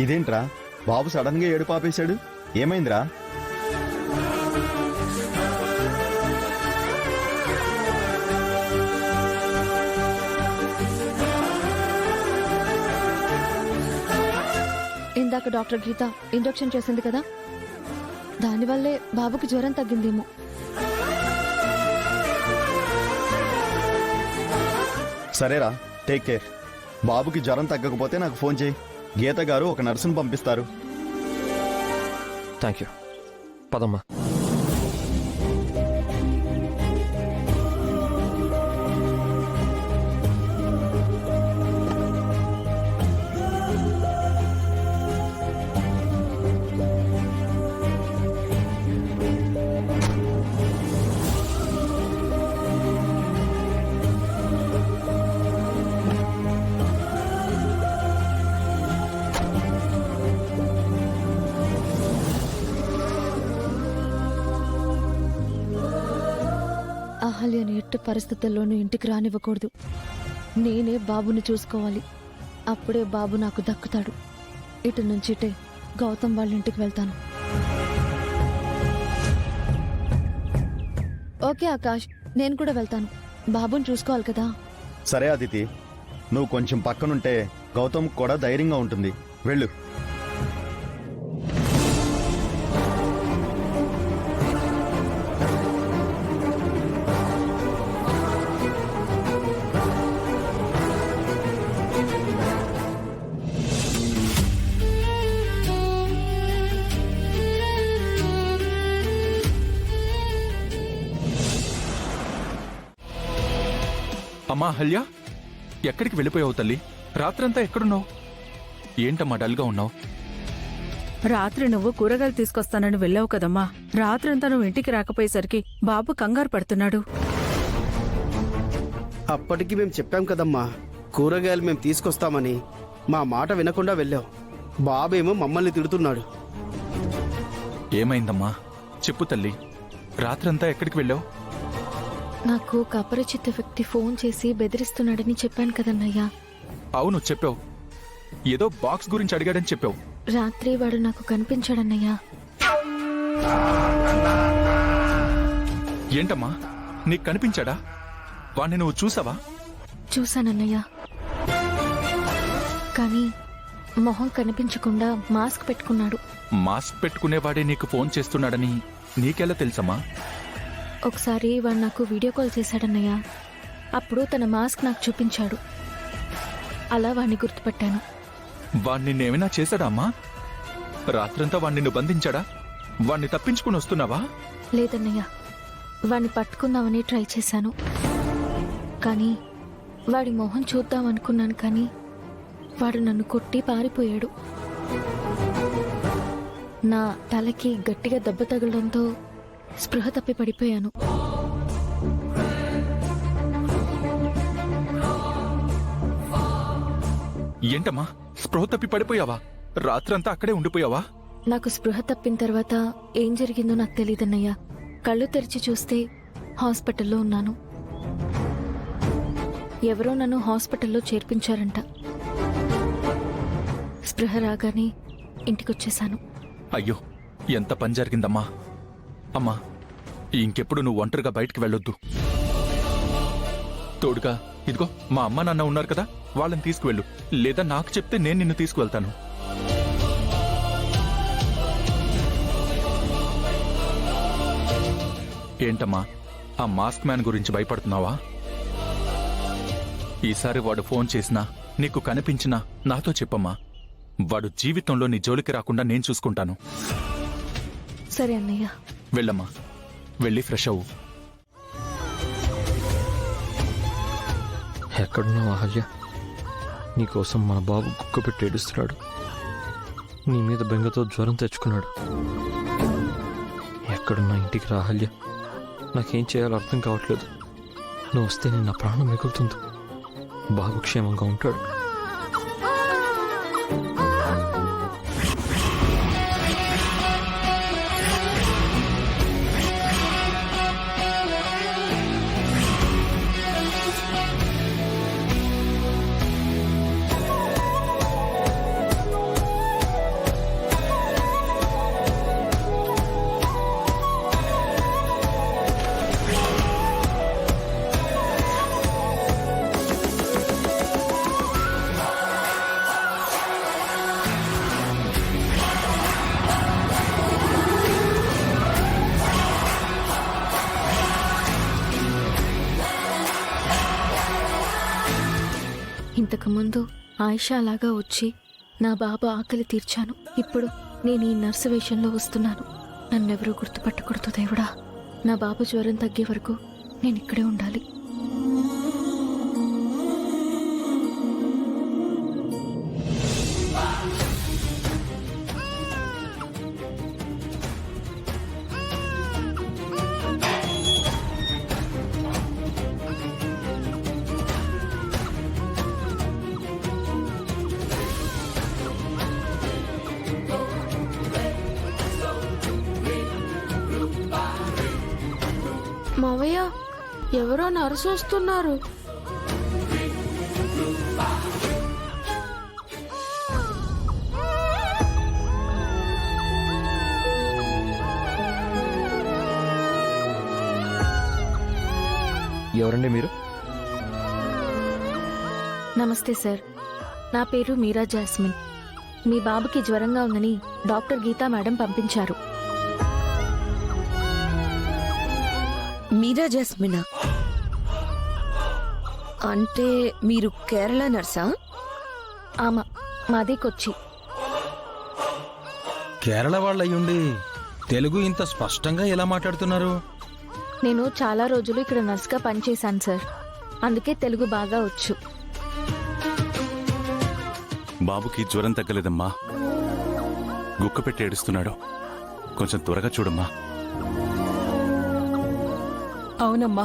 ఇదేంట్రా బాబు సడన్ గా ఏడుపు ఆపేశాడు? ఏమైందిరా? ఇందాక డాక్టర్ గీత ఇంజెక్షన్ చేసింది కదా, దానివల్లే బాబుకి జ్వరం తగ్గిందేమో. సరేరా, టేక్ కేర్. బాబుకి జ్వరం తగ్గకపోతే నాకు ఫోన్ చేయి. గీత గారు ఒక నర్సును పంపిస్తారు. Thank you. పదమ్మా. అహల్యని ఎట్టి పరిస్థితుల్లోనూ ఇంటికి రానివ్వకూడదు. నేనే బాబుని చూసుకోవాలి. అప్పుడే బాబు నాకు దక్కుతాడు. ఇటు నుంచి ఇటే గౌతమ్ వాళ్ళ ఇంటికి వెళ్తాను. ఓకే ఆకాష్, నేను కూడా వెళ్తాను. బాబుని చూసుకోవాలి కదా. సరే అదితి, నువ్వు కొంచెం పక్కనుంటే గౌతమ్ కూడా ధైర్యంగా ఉంటుంది. వెళ్ళు. అమ్మా హల్యా, ఎక్కడికి వెళ్ళిపోయావు తల్లి? రాత్రంతా ఎక్కడున్నావు? ఏంటమ్మా డల్గా ఉన్నావు? రాత్రి నువ్వు కూరగాయలు తీసుకొస్తానని వెళ్ళావు కదమ్మా. రాత్రంతా నువ్వు ఇంటికి రాకపోయేసరికి బాబు కంగారు పడుతున్నాడు. అప్పటికి మేము చెప్పాం కదమ్మా, కూరగాయలు మేము తీసుకొస్తామని. మా మాట వినకుండా వెళ్ళావు. బాబేమో మమ్మల్ని తిడుతున్నాడు. ఏమైందమ్మా చెప్పు తల్లి, రాత్రంతా ఎక్కడికి వెళ్ళావు? నాకు ఒక అపరిచిత వ్యక్తి ఫోన్ చేసి బెదిరిస్తున్నాడని చెప్పాను కదన్నయ్యా. అవును చెప్పావు. ఏదో బాక్స్ గురించి అడిగాడని చెప్పావు. రాత్రి వాడు నాకు కనిపించాడన్నయ్యా. ఏంటమ్మా నీకు కనిపించాడా? వాణ్ణి నువ్వు చూసావా? చూశానన్నయ్యా, కానీ మొహం కనిపించకుండా మాస్క్ పెట్టుకున్నాడు. మాస్క్ పెట్టుకునేవాడే నీకు ఫోన్ చేస్తున్నాడని నీకెలా తెలుసమ్మా? ఒకసారి వాడు నాకు వీడియో కాల్ చేశాడన్నయ్యా. అప్పుడు తన మాస్క్ నాకు చూపించాడు. అలా వాణ్ణి గుర్తుపట్టాను. వాణ్ణి నేమైనా చేశాడా అమ్మా? రాత్రంతా వాణ్ణి నువ్వు బంధించాడా? వాణ్ణి తప్పించుకుని వస్తున్నావా? లేదన్నయ్యా, వాణ్ణి పట్టుకుందామని ట్రై చేశాను. కానీ వాడి మొహం చూద్దామనుకున్నాను, కానీ వాడు నన్ను కొట్టి పారిపోయాడు. నా తలకి గట్టిగా దెబ్బ తగలడంతో స్పృహ తప్పి పడిపోయాను. ఏంటమ్మా స్పృహ తప్పి పడిపోయావా? రాత్రంతా అక్కడే ఉండిపోయావా? నాకు స్పృహ తప్పిన తర్వాత ఏం జరిగిందో నాకు తెలియదన్నయ్యా. కళ్ళు తెరిచి చూస్తే హాస్పిటల్లో ఉన్నాను. ఎవరో నన్ను హాస్పిటల్లో చేర్పించారంట. స్పృహ రాగానే ఇంటికొచ్చేశాను. అయ్యో, ఎంత పని జరిగిందమ్మా. అమ్మా, ఇంకెప్పుడు నువ్వు ఒంటరిగా బయటికి వెళ్ళొద్దు. తోడుగా ఇదిగో మా అమ్మ నాన్న ఉన్నారు కదా, వాళ్ళని తీసుకువెళ్ళు. లేదా నాకు చెప్తే నేను నిన్ను తీసుకువెళ్తాను. ఏంటమ్మా ఆ మాస్క్ మ్యాన్ గురించి భయపడుతున్నావా? ఈసారి వాడు ఫోన్ చేసినా నీకు కనిపించినా నాతో చెప్పమ్మా. వాడు జీవితంలో నీ జోలికి రాకుండా నేను చూసుకుంటాను. సరే అన్నయ్య. వెళ్ళమ్మా, వెళ్ళి ఫ్రెష్ అవ్వు. ఎక్కడున్నావు అహల్య? నీకోసం మన బాబు గుక్క పెట్టి ఏడుస్తున్నాడు. నీ మీద బెంగతో జ్వరం తెచ్చుకున్నాడు. ఎక్కడున్నా ఇంటికి రా అహల్య. నాకేం చేయాలో అర్థం కావట్లేదు. నువ్వు వస్తే నేను నా ప్రాణం మిగులుతుంది. బాబు క్షేమంగా ఉంటాడు. ఇంతకుముందు ఆయిషా లాగా వచ్చి నా బాబు ఆకలి తీర్చాను. ఇప్పుడు నేను ఈ నర్సు వేషంలో వస్తున్నాను. నన్నెవరూ గుర్తుపట్టకూడదు దేవుడా. నా బాబు జ్వరం తగ్గే వరకు నేను ఇక్కడే ఉండాలి. మావయ్య, ఎవరో నర్సు వస్తున్నారు. ఎవరండి మీరు? నమస్తే సార్, నా పేరు మీరా జాస్మిన్. మీ బాబుకి జ్వరంగా ఉందని డాక్టర్ గీతా మేడం పంపించారు. మీరా జాస్మినా అంటే మీరు కేరళ నర్సా? ఆమా, మాది కొచ్చి. కేరళ వాళ్ళయ్యుండి తెలుగు ఇంత స్పష్టంగా ఎలా మాట్లాడుతున్నారు? నేను చాలా రోజులు ఇక్కడ నర్సుగా పనిచేశాను సార్, అందుకే తెలుగు బాగా వచ్చు. బాబుకి జ్వరం తగ్గలేదమ్మా, గుక్క పెట్టి ఏడుస్తున్నాడు. కొంచెం త్వరగా చూడమ్మా. అవునమ్మా,